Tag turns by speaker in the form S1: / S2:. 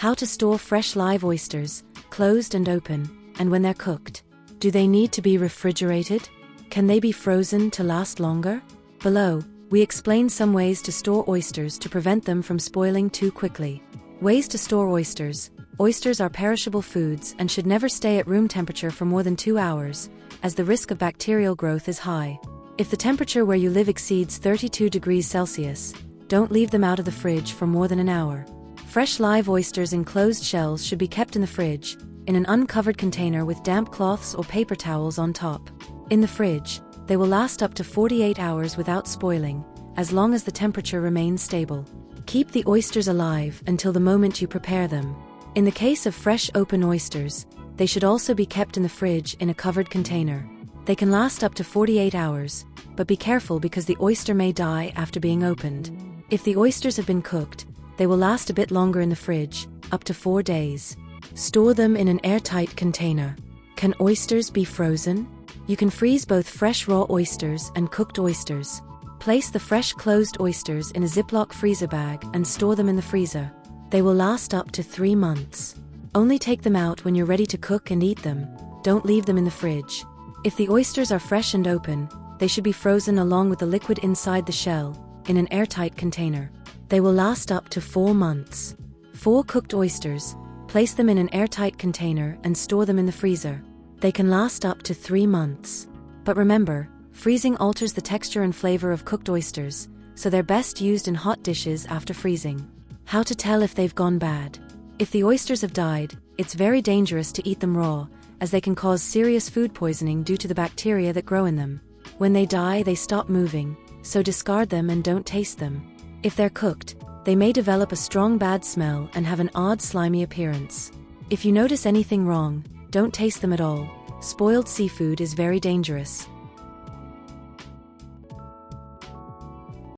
S1: How to store fresh live oysters, closed and open, and when they're cooked. Do they need to be refrigerated? Can they be frozen to last longer? Below, we explain some ways to store oysters to prevent them from spoiling too quickly. Ways to store oysters. Oysters are perishable foods and should never stay at room temperature for more than 2 hours, as the risk of bacterial growth is high. If the temperature where you live exceeds 32 degrees Celsius, don't leave them out of the fridge for more than an hour. Fresh live oysters in closed shells should be kept in the fridge, in an uncovered container with damp cloths or paper towels on top. In the fridge, they will last up to 48 hours without spoiling, as long as the temperature remains stable. Keep the oysters alive until the moment you prepare them. In the case of fresh open oysters, they should also be kept in the fridge in a covered container. They can last up to 48 hours, but be careful because the oyster may die after being opened. If the oysters have been cooked, they will last a bit longer in the fridge, up to 4 days. Store them in an airtight container. Can oysters be frozen? You can freeze both fresh raw oysters and cooked oysters. Place the fresh closed oysters in a Ziploc freezer bag and store them in the freezer. They will last up to 3 months. Only take them out when you're ready to cook and eat them. Don't leave them in the fridge. If the oysters are fresh and open, they should be frozen along with the liquid inside the shell, in an airtight container. They will last up to 4 months. For cooked oysters, place them in an airtight container and store them in the freezer. They can last up to 3 months. But remember, freezing alters the texture and flavor of cooked oysters, so they're best used in hot dishes after freezing. How to tell if they've gone bad. If the oysters have died, it's very dangerous to eat them raw, as they can cause serious food poisoning due to the bacteria that grow in them. When they die, they stop moving, so discard them and don't taste them. If they're cooked, they may develop a strong bad smell and have an odd slimy appearance. If you notice anything wrong, don't taste them at all. Spoiled seafood is very dangerous.